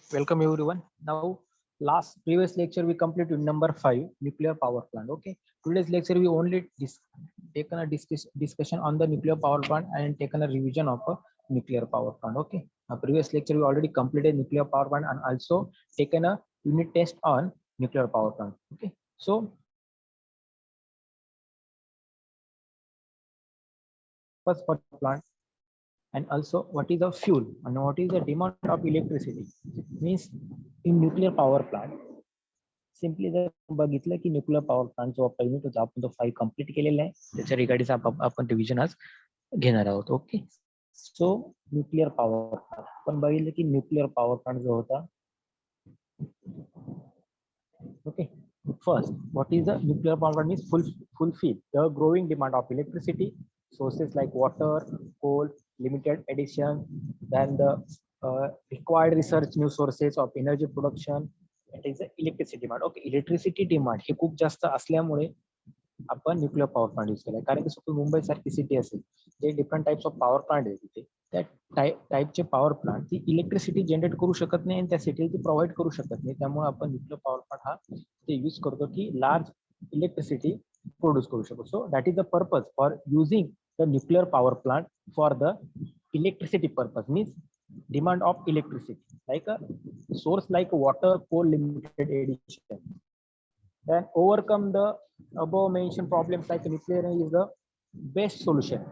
Welcome everyone. Now, last previous lecture we completed number 5, nuclear power plant. Okay. Today's lecture we only taken a discussion on the nuclear power plant and taken a revision of a nuclear power plant. Okay. Previous lecture we already completed nuclear power plant and also taken a unit test on nuclear power plant. Okay. So first for plant and also what is the fuel and what is the demand of electricity means in nuclear power plant. Simply जर बघितलं की nuclear power plant जो पहिली तो आपण तो 5 complete केलेला आहे त्याच्या रिगार्डिंग आपण रिव्हिजन आज घेणार आहोत. ओके. सो न्यूक्लियर पॉवर प्लांट आपण बघितलं की न्यूक्लियर पॉवर प्लांट जो होता. Okay. First, what is the nuclear power plant means fulfill the growing demand of electricity sources like water, coal, limited addition, then the required research new sources of energy production. It is the electricity demand. Okay, electricity demand हे खूप जास्त असल्यामुळे आपण nuclear power plant use केलाय. कारण की suppose Mumbai सारखी city असेल जे different types of power plant आहे तिथे त्या टाइपचे पॉवर प्लांट ती इलेक्ट्रिसिटी जनरेट करू शकत नाही आणि त्या सिटीला ती प्रोव्हाइड करू शकत नाही. त्यामुळे आपण न्यूक्लियर पॉवर प्लांट हा ते यूज करतो की लार्ज इलेक्ट्रिसिटी प्रोड्यूस करू शकतो. So that is the purpose for using the nuclear power plant for the electricity purpose means demand of electricity like a source like water, coal, limited addition, then overcome the above mentioned problems like nuclear energy is the best solution.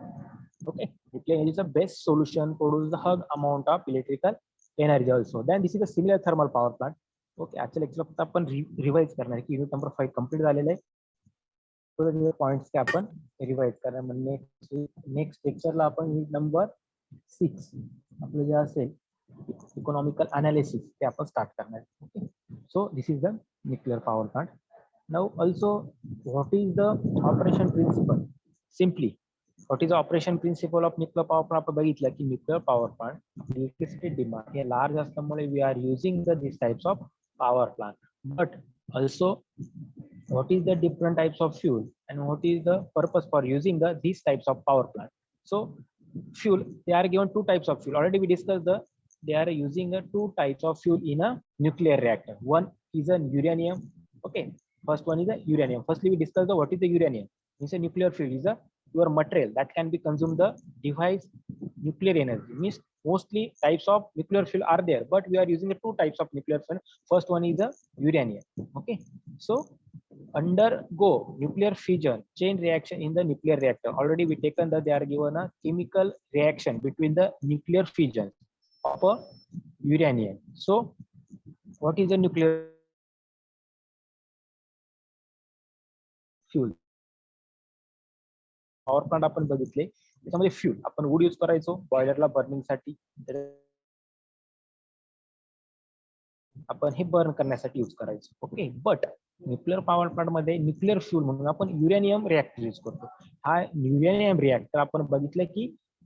Okay, nuclear energy is the best solution, produce the hug amount of electrical energy also. Then this is a similar thermal power plant. Okay, actually फक्त आपण revise करणार की unit number 5 complete झालेलं आहे. Points के आपण revise करणार म्हणजे नेक्स्ट लेक्चरला आपण युनिट नंबर 6 आपलं जे असेल इकॉनॉमिकल अनालिसिस ते आपण स्टार्ट करणार. Okay. So this is the nuclear power plant. Now also what is the operation principle? Simply what is the operation principle of nuclear power plant? आपण बघितलं की nuclear power plant electricity demand हे large असल्यामुळे we are using these types of power plant, but also what is the different types of fuel and what is the purpose for using these types of power plant. So fuel, they are given two types of fuel. Already we discussed they are using two types of fuel in a nuclear reactor. One is a uranium. Okay. First one is the uranium. Firstly, we discussed what is the uranium. It's a nuclear fuel. Is a your material that can be consumed the device nuclear energy. Means mostly types of nuclear fuel are there, but we are using the two types of nuclear fuel. First one is the uranium. Okay. So undergo nuclear fission chain reaction in the nuclear reactor. Already we taken that they are given a chemical reaction between the nuclear fission of a uranium. So what is the nuclear fuel? Power plant आपण बघितले त्याच्यामध्ये fuel आपण would use करायचो बॉयलरला burning साठी, आपण हे burn करण्यासाठी use करायचो. Okay. But nuclear power plant मध्ये न्यूक्लियर फ्यूल म्हणून आपण युरेनियम रिएक्टर यूज करतो. हा युरेनियम रिएक्टर आपण बघितलं की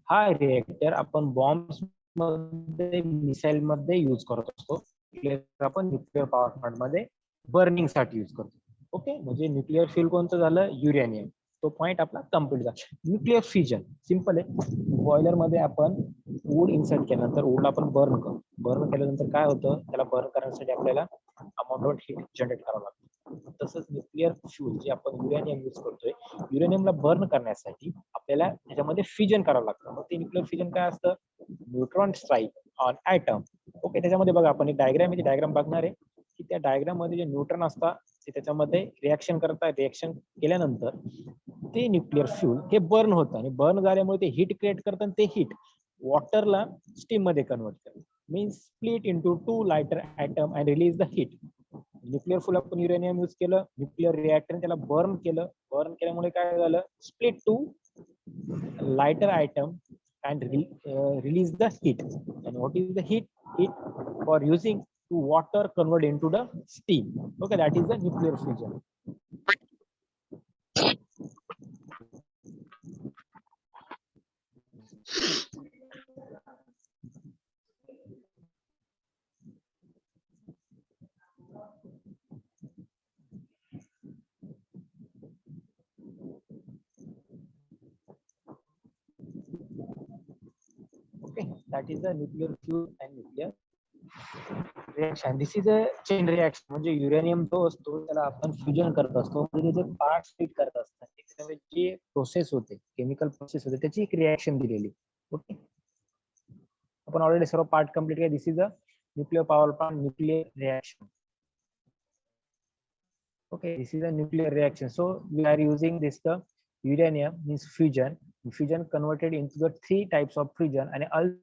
हा रिएक्टर आपण बॉम्ब्स मध्ये मिसाईल मध्ये यूज करत असतो. आपण न्यूक्लियर पॉवर प्लांट मध्ये बर्निंग साठी यूज करतो. ओके. म्हणजे न्यूक्लियर फ्यूल कोणतं झालं? युरेनियम. तो पॉइंट आपला कम्प्लीट झाला. न्यूक्लियर फ्युजन सिंपल आहे. बॉयलर मध्ये आपण वूड इन्सर्ट केल्यानंतर वूडला आपण बर्न करतो. बर्न केल्यानंतर काय होतं त्याला बर्न करण्यासाठी आपल्याला अमाऊंट ऑफ हीट जनरेट करावं लागतं. तसंच न्यूक्लियर फ्यूल जे आपण युरेनियम यूज करतोय युरेनियमला बर्न करण्यासाठी आपल्याला त्याच्यामध्ये फ्युजन करावं लागतं. मग ते न्यूक्लियर फ्युजन काय असतं? Neutron strike on atom. Okay. त्याच्यामध्ये बघा आपण एक डायग्राम बघणार आहे की त्या डायग्राम मध्ये जे न्यूट्रॉन असतात ते त्याच्यामध्ये रिएक्शन करतात. रिएक्शन केल्यानंतर ते न्यूक्लियर फ्यूल हे बर्न होतं आणि बर्न झाल्यामुळे ते हीट क्रिएट करतं आणि ते हीट वॉटरला स्टीम मध्ये कन्वर्ट करतं. Means split into two lighter atom and release the heat. Nuclear fuel आपण युरेनियम यूज केलं, न्यूक्लियर रिएक्टर त्याला बर्न केलं. बर्न केल्यामुळे काय झालं? Split two lighter atom and release the heat. And what is the heat? Heat for using to water convert into the steam. Okay, that is the nuclear fusion. Okay, that is the nuclear fuel and nuclear reaction, this is a chain reaction. म्हणजे uranium जो असतो त्याला आपण fusion करत असतो, म्हणजे त्याचे part split करत असतात. त्याच्यामुळे जी प्रोसेस होते, केमिकल प्रोसेस होते, त्याची एक रिएक्शन दिलेली. ओके, आपण ऑलरेडी सर्व पार्ट कम्प्लीट केले. This is a nuclear power plant nuclear reaction. Okay, this is a nuclear reaction. So we are using this the uranium means fusion. Fusion converted into the three types of fusion, and all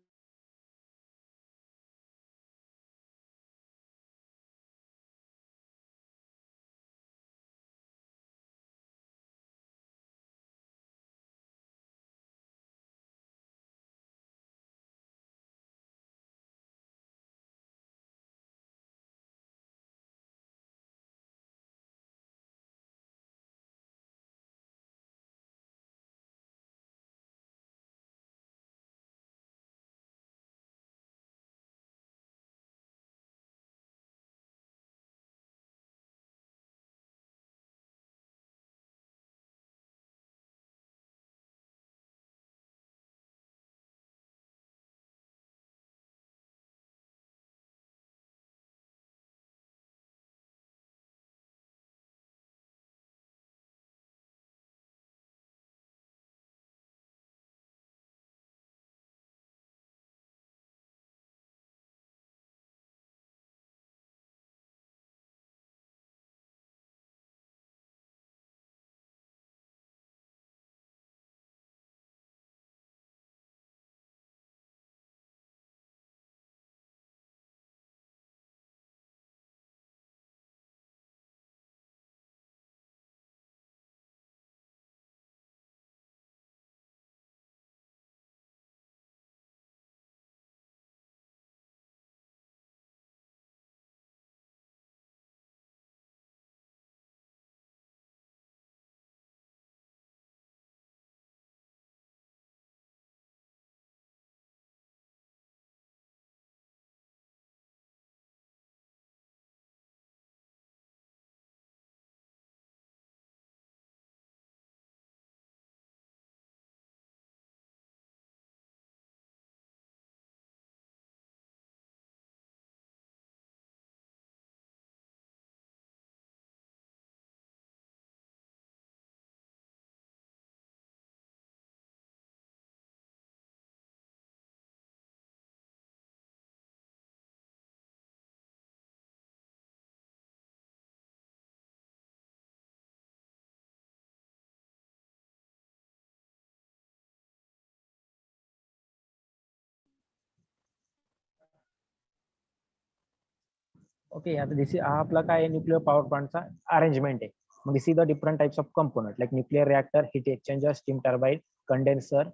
okay, आता this is हा आपला काय nuclear power प्लांटचा arrangement आहे. मग this is the different types of component like nuclear reactor, heat exchanger, steam turbine, condenser,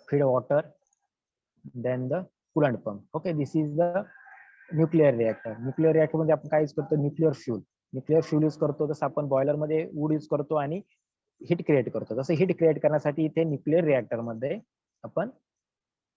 feed water, then the coolant pump. Okay, this is the nuclear reactor. Nuclear reactor मध्ये आपण काय use करतो, nuclear fuel. Nuclear fuel use करतो, जसं आपण boiler मध्ये would use करतो आणि हीट क्रिएट करतो. तसं हीट क्रिएट करण्यासाठी इथे न्यूक्लियर रिएक्टर मध्ये आपण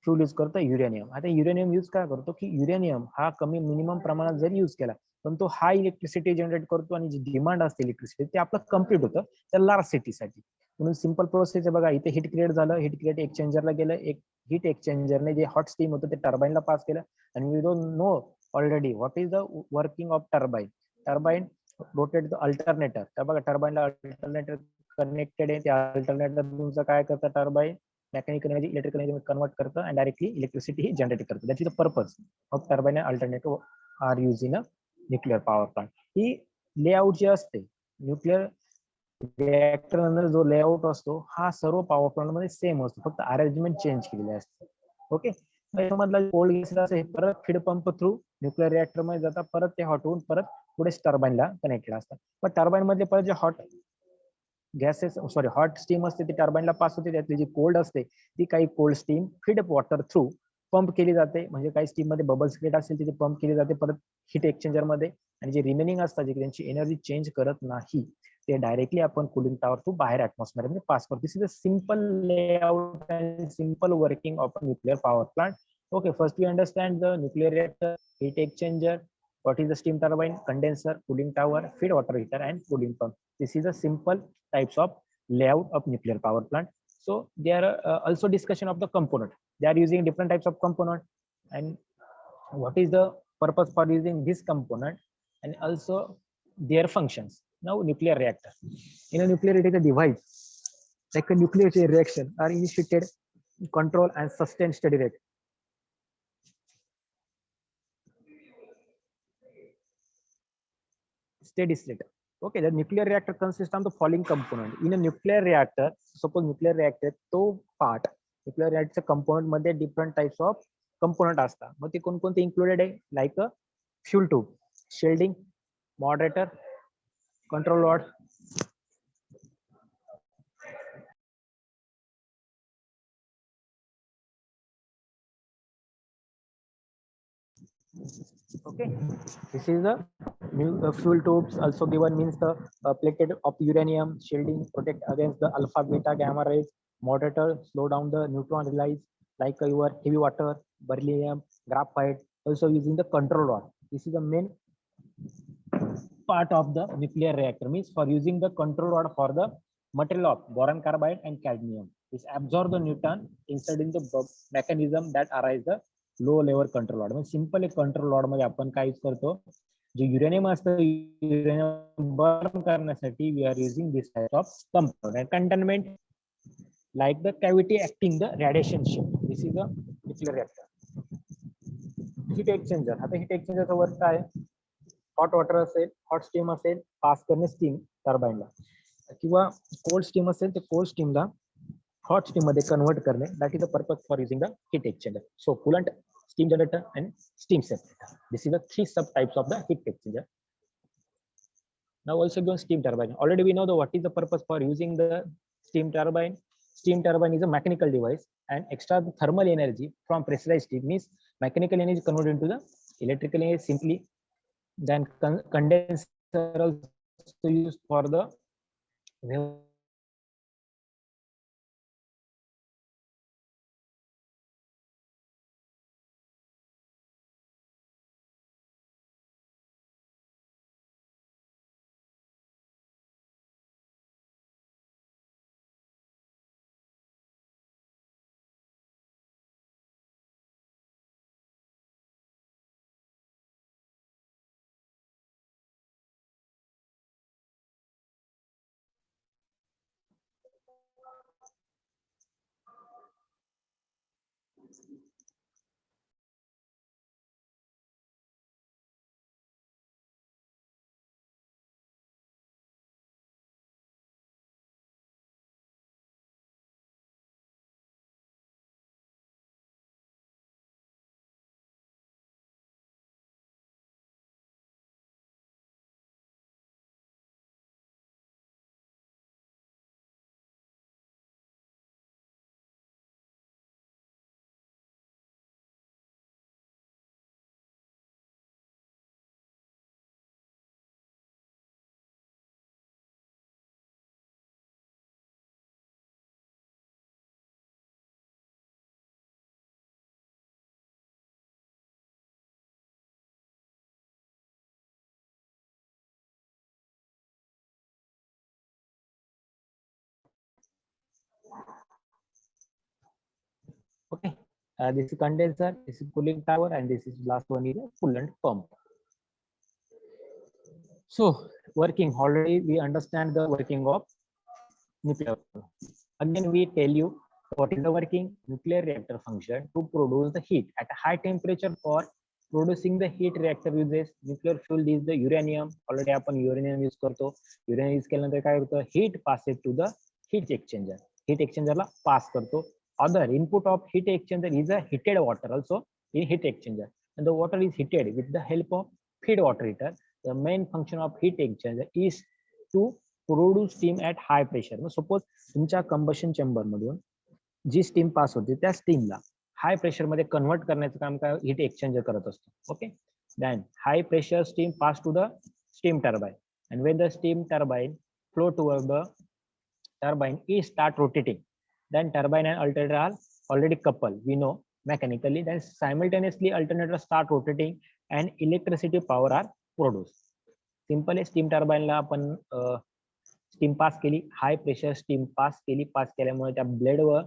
फ्यूल यूज करतो युरेनियम. आता युरेनियम यूज काय करतो की युरेनियम हा कमी मिनिमम प्रमाणात जरी यूज केला पण तो हाय इलेक्ट्रिसिटी जनरेट करतो आणि जी डिमांड असते इलेक्ट्रिसिटी ते आपलं कम्प्लीट होतं त्या लार्ज सिटीसाठी. म्हणून सिंपल प्रोसेस आहे बघा, इथे हीट क्रिएट झालं, हीट क्रिएट एक्सचेंजरला गेलं, एक हीट एक्सचेंजरने जे हॉट स्टीम होतं ते टर्बाईनला पास केलं. आणि we don't know already what is the working of turbine. Turbine rotate the alternator. तर बघा टर्बाईनला अल्टरनेटर कनेक्टेड आहे, त्या अल्टरनेटर तुमचं काय करतं turbine mechanical energy electrical energy convert करतं आणि डायरेक्टली इलेक्ट्रिसिटी जनरेट करतं. That is the purpose of turbine alternative are use in a nuclear power plant. ही लेआउट जे असते न्यूक्लियर रिएक्टर नंतर जो लेआउट असतो हा सर्व पॉवर प्लांट मध्ये सेम असतो, फक्त अरेंजमेंट चेंज केलेली असते. ओके, यामधला कोल्ड गॅसेस असे परत feed pump through nuclear reactor मध्ये जातात, परत ते हॉट होऊन परत पुढे टर्बाईनला कनेक्टेड असतात. पण टर्बाईन मध्ये परत जे hot gases sorry hot steam असते ती टर्बाईनला पास होते, त्यातली जी कोल्ड असते ती काही cold steam feed water through pump केली जाते. म्हणजे काही स्टीम मध्ये बबल्स क्रिएट असेल तिथे पंप केली जाते परत हीट एक्सचेंजर मध्ये, आणि जे रिमेनिंग असतात जे त्यांची एनर्जी चेंज करत नाही ते डायरेक्टली आपण कूलिंग टॉवर थ्रू बाहेर ऍटमॉस्फिअर मध्ये पास करतो. This is a simple layout and simple working of a nuclear power plant. Okay, first we understand the nuclear reactor, heat exchanger, what is the steam turbine, condenser, cooling tower, feed water heater, and cooling pump. This is a simple types of layout of nuclear power plant. So there are also discussion of the component. They are using different types of component, and what is the purpose for using this component and also their functions. Now, nuclear reactor. In a nuclear, it is a device like a nuclear chain reaction are initiated, control and sustain steady rate. Steady state. Okay, the nuclear reactor consists of the following component. In a nuclear reactor, suppose nuclear reactor तो part nuclear reactor component मध्ये different types of component असतात. मग ते कोणकोणते included आहे like a fuel tube, shielding, moderator, control rod. Okay, this is the new fuel tubes also given means the plated of uranium, shielding, protect against the alpha, beta, gamma rays, moderator, slow down the neutron release like your heavy water, beryllium, graphite, also using the control rod. This is the main part of the nuclear reactor means for using the control rod for the material of boron carbide and cadmium. This absorb the neutron inside in the mechanism that arise the low level control rod म्हणजे simple एक control rod मध्ये आपण काय use करतो जे uranium असतं uranium burn करण्यासाठी we are using this type of component containment like the cavity acting the radiation shift. This is the nuclear reactor. Heat exchanger. आता हीट एक्सचेंजरचा वर्क काय आहे हॉट वॉटर असेल हॉट स्टीम असेल pass करणे steam टर्बाइनला किंवा cold steam असेल तर कोल्ड स्टीमला hot steam मध्ये convert करणे. That is the purpose for using the heat exchanger. So coolant, steam generator and steam separator. This is the three subtypes of the heat exchanger. Now also go steam turbine. Already we know what is the purpose for using the steam turbine. Steam turbine is a mechanical device and extract the thermal energy from pressurized steam means mechanical energy converted into the electrical energy simply. Then condenser also used for the okay. This is condenser, this is cooling tower, and this is last one is a coolant pump. So working already we understand the working of nuclear. Again we tell you what is the working nuclear reactor function to produce the heat at a high temperature. For producing the heat reactor uses nuclear fuel is the uranium. Already आपण uranium use करतो. uranium use केल्यानंतर काय होतं heat passes to the heat exchanger. heat exchanger La pass करतो. Other input of heat exchanger is a heated water also in heat exchanger, and the water is heated with the help of feed water heater. The main function of heat exchanger is to produce steam at high pressure. Suppose तुमच्या combustion chamber मधून जी steam pass होते त्या स्टीमला high pressure मध्ये convert करण्याचं काम काय heat exchanger करत असतो. Okay, then high pressure steam pass to the steam turbine and when the steam turbine flow toward the turbine is start rotating, then turbine and alternator are already coupled, we know mechanically. Then simultaneously alternator start rotating and electricity power are produced. Simple steam टर्बाइनला आपण steam पास केली, हाय pressure steam पास केल्यामुळे त्या ब्लेडवर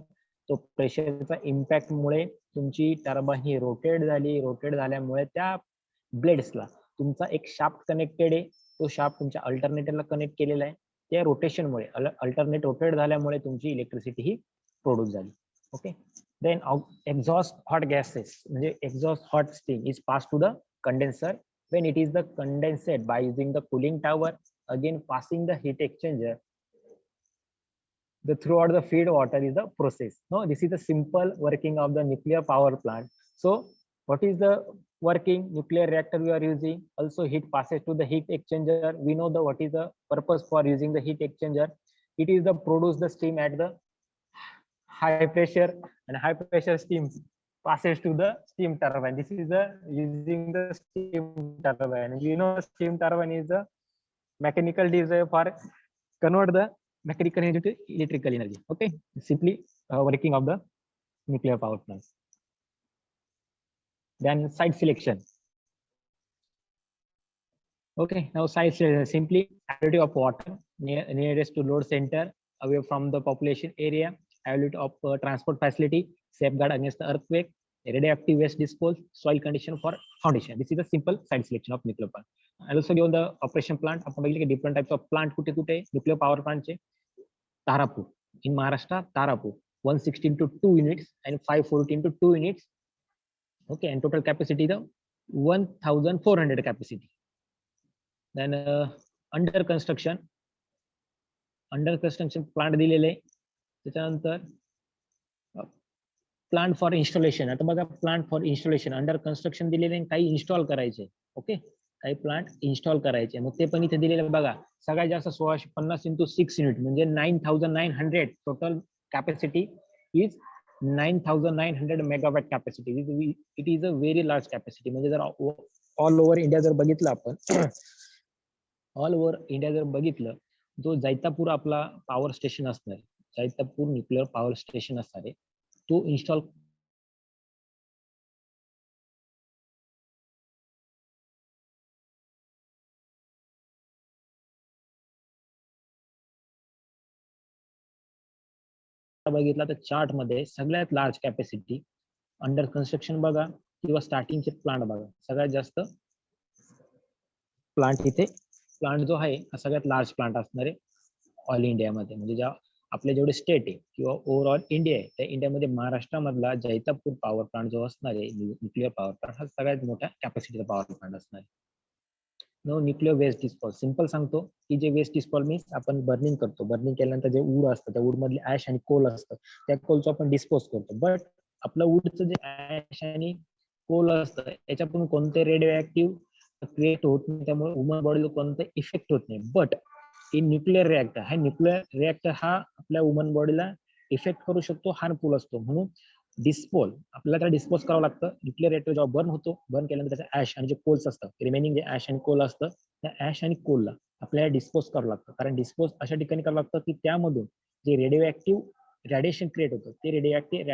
तो प्रेशरचा impact मुळे तुमची turbine ही rotate झाली. Rotate झाल्यामुळे त्या ब्लेड्सला तुमचा एक शाफ्ट कनेक्टेड आहे, तो शाफ्ट तुमच्या अल्टरनेटरला कनेक्ट केलेला आहे. त्या रोटेशनमुळे अल्टरनेट रोटेट झाल्यामुळे तुमची इलेक्ट्रिसिटी ही प्रोड्यूस झाली. Okay. Then exhaust hot gases म्हणजे exhaust hot steam is pass to the condenser when it is the condensate by using the cooling tower, again passing the heat exchanger the throughout the feed water is the process. No, this is the simple working of the nuclear power plant. So what is the working nuclear reactor we are using? Also heat passes to the heat exchanger. We know the what is the purpose for using the heat exchanger. It is the produce the steam at the high pressure, and high pressure steam passes to the steam turbine. This is the using the steam turbine. You know, steam turbine is the mechanical device for convert the mechanical energy to electrical energy. Okay, simply working of the nuclear power plant. Then site selection. Okay, now site selection, simply availability of water nearest to load center, away from the population area, availability of transport facility, safeguard against the earthquake, radioactive waste disposal, soil condition for foundation. This is the simple site selection of nuclear plant. And also given the operation plant, आपण बघितले की different types of plant कुठे कुठे nuclear power plant चे. Tarapur in Maharashtra, Tarapur 116 to 2 units and 514 to 2 units. Okay, and total capacity the 1400 capacity. Then under construction plant दिलेले, त्याच्यानंतर plant for installation. आता बघा plant for installation under construction दिलेले, काही install करायचे. Okay, काही plant install करायचे, मग ते पण इथे दिलेलं बघा. सगळ्यात जास्त 1650 into 6 युनिट म्हणजे 9900. Total capacity is 9900 megawatt capacity. It is a very large capacity. म्हणजे जर ऑल ओव्हर इंडिया जर बघितलं आपण, ऑल ओव्हर इंडिया जर बघितलं, जो जैतापूर आपला पॉवर स्टेशन असणार, जैतापूर न्यूक्लिअर पॉवर स्टेशन असणार आहे, तो इन्स्टॉल बघितला तर चार्ट मध्ये सगळ्यात लार्ज कॅपॅसिटी अंडर कन्स्ट्रक्शन बघा किंवा स्टार्टिंगचे प्लांट बघा, सगळ्यात जास्त प्लांट इथे, प्लांट जो आहे हा सगळ्यात लार्ज प्लांट असणार आहे ऑल इंडियामध्ये. म्हणजे ज्या आपले जेवढे स्टेट आहे किंवा ओव्हरऑल इंडिया आहे, त्या इंडियामध्ये महाराष्ट्रामधला जैतापूर पॉवर प्लांट जो असणार आहे न्यूक्लिअर पॉवर प्लांट, हा सगळ्यात मोठ्या कॅपॅसिटीचा पॉवर प्लांट असणार आहे. नो न्यूक्लिअर वेस्ट डिस्पॉल, सिंपल सांगतो की जे वेस्ट डिस्पॉल मीन्स आपण बर्निंग करतो, बर्निंग केल्यानंतर जे वूड असतं, त्या वूड मधले ऍश आणि कोल असतं, त्या कोलचं आपण डिस्पोज करतो. बट आपलं वूडचं जे ऍश आणि कोल असतं याच्यातून कोणते रेडिओ ऍक्टिव्ह क्रिएट होत नाही, त्यामुळे ह्युमन बॉडीला कोणतं इफेक्ट होत नाही. बट इन न्यूक्लिअर रिएक्टर, हा न्यूक्लिअर रिएक्टर हा आपल्या ह्युमन बॉडीला इफेक्ट करू शकतो, हार्मफुल असतो. म्हणून डिस्पोज, आपल्याला त्याला डिस्पोज करावं लागतं. न्यूक्लिअर रिएक्टर जेव्हा बर्न होतो, बर्न केल्यानंतर त्याचं ऍश आणि जे कोल्स असतं, रिमेनिंग जे ऍश आणि कोल असतं, त्या ऍश आणि कोलला आपल्याला डिस्पोज करावं लागतं. कारण डिस्पोज अशा ठिकाणी करावं लागतं की त्यामधून जे रेडिओ ऍक्टिव्ह रॅडिएशन क्रिएट होतं, ते रेडिओ ऍक्टिव्ह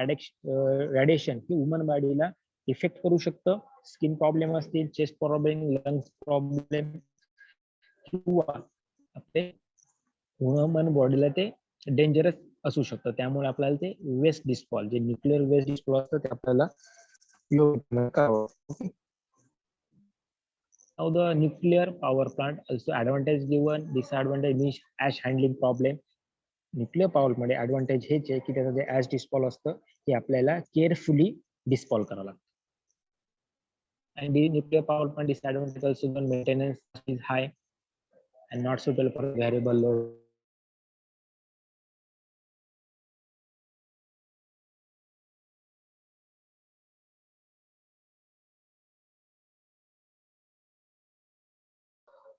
रॅडिएशन हे ह्युमन बॉडीला इफेक्ट करू शकतं. स्किन प्रॉब्लेम असतील, चेस्ट प्रॉब्लेम, लंग्स प्रॉब्लेम, किंवा आपले ह्युमन बॉडीला ते डेंजरस असू शकतं. त्यामुळे आपल्याला ते वेस्ट डिस्पॉल, जे न्यूक्लिअर वेस्ट डिस्पॉल असतं, ते आपल्याला योग्य करावं. Now the nuclear power plant also advantage given, disadvantage means ash handling problem. Nuclear power मध्ये ऍडव्हान्टेज हेच आहे की त्याचं जे ऍश डिस्पॉल असतं ते आपल्याला केअरफुली डिस्पॉल करावं लागतं. And the nuclear power plant disadvantage also the maintenance is high and not suitable for variable load.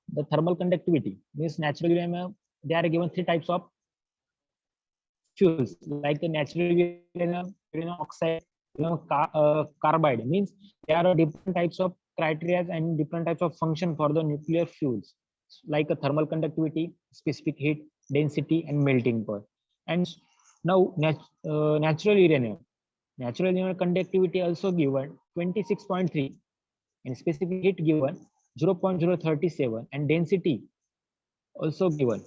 The thermal conductivity means natural uranium, they are given 3 types of fuels, like the natural uranium oxide, carbide, means there are different types of criteria and different types of function for the nuclear fuels, like a thermal conductivity, specific heat, density, and melting point. And now natural uranium conductivity also given 26.3, and specific heat given 0.037, and density also given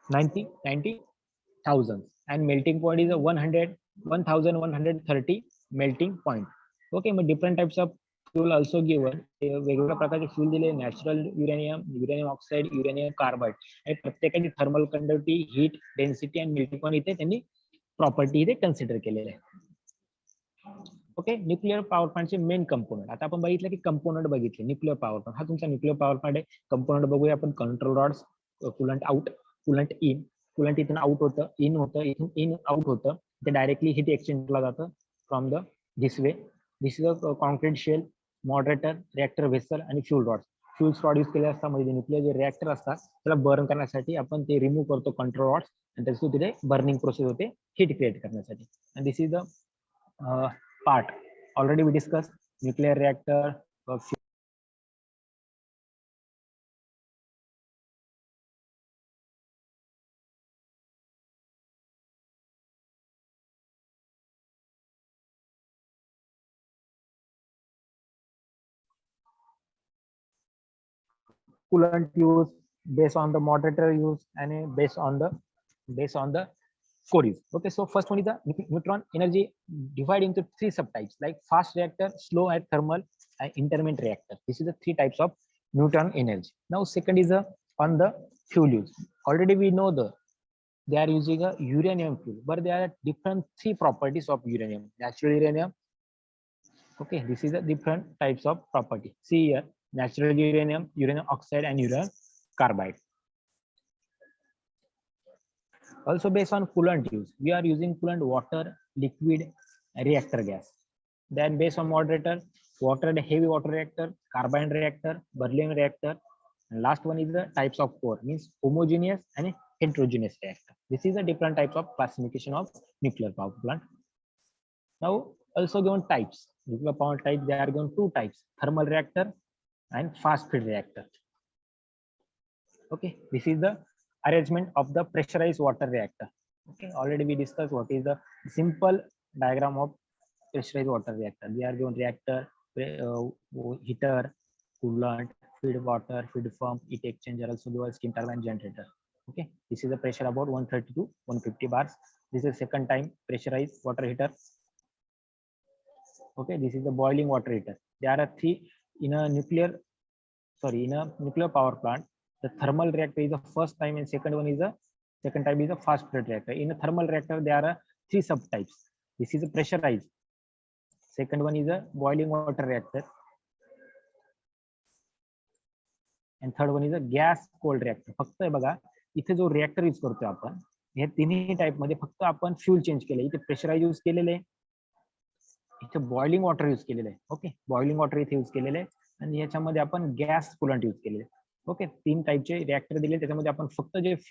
90,000, and melting point is a 1130 melting point. Okay, but different types of fuel also given, वेगवेगळ्या प्रकारचे fuel दिले, natural uranium, uranium oxide, uranium carbide, आणि प्रत्येकाची thermal conductivity, heat, density आणि melting point इथे त्यांनी property इथे consider केलेले आहे. ओके, न्यूक्लिअर पॉवर प्लांटचे मेन कंपोनंट. आता आपण बघितलं की कंपोनंट बघितले. न्यूक्लिअर पॉवर प्लांट हा तुमचा न्यूक्लिअर पॉवर प्लांट आहे. कंपोनंट बघूया आपण. Control rods, coolant out, coolant in. Coolant इथून आउट होतं, इन होतं, इथून इन आउट होतं, ते डायरेक्टली हीट एक्सचेंजला जातं from the this way. This is a concrete shell, moderator, reactor vessel आणि fuel rod. Fuel rod use केले असतात, म्हणजे न्यूक्लिअर जे रिएक्टर असतात त्याला बर्न करण्यासाठी आपण ते रिमूव्ह करतो कंट्रोल रॉड्स, आणि त्याच्यातून तिथे बर्निंग प्रोसेस होते हीट क्रिएट करण्यासाठी. आणि this is the part already we discussed nuclear reactor, coolant use, based on the moderator use, and based on the core use. Okay, so first one is the neutron energy divided into three subtypes like fast reactor, slow and thermal, and intermittent reactor. This is the three types of neutron energy. Now second is on the fuel use. Already we know they are using a uranium fuel, but there are different three properties of uranium. Natural uranium. Okay, this is the different types of property. See here, natural uranium, uranium oxide, and uranium carbide. Also based on coolant use, we are using coolant water, liquid, reactor gas. Then based on moderator, water and heavy water reactor, carbine reactor, beryllium reactor. And last one is the types of core, means homogeneous and heterogeneous reactor. This is the different types of classification of nuclear power plant. Now also given types. Nuclear power type, they are given two types, thermal reactor and fast feed reactor. Okay, this is the arrangement of the pressurized water reactor. Okay, already we discussed what is the simple diagram of pressurized water reactor. We are given reactor, heater, coolant, feed water, feed pump, heat exchanger, also dual steam turbine generator. Okay, this is the pressure about 130 to 150 bars. This is second time pressurized water heater. Okay, this is the boiling water heater. There are three in a nuclear power plant. The thermal reactor is the first time, and second time is a fast feed reactor. In a thermal reactor, there are three subtypes. This is a pressurized. Second one is a boiling water reactor, and third one is a gas cold reactor. फक्त बघा इथे जो reactor use करतोय आपण, हे तिन्ही type मध्ये फक्त आपण फ्यूल चेंज केले. इथे प्रेशराइज यूज केलेले, इथे बॉइलिंग वॉटर यूज केलेलं आहे. ओके, बॉइलिंग वॉटर इथे यूज केलेलं आहे, आणि याच्यामध्ये आपण गॅस कुलंट यूज केलेले. ओके, तीन टाइपचे रिएक्टर दिले, त्याच्यामध्ये आपण फक्त जे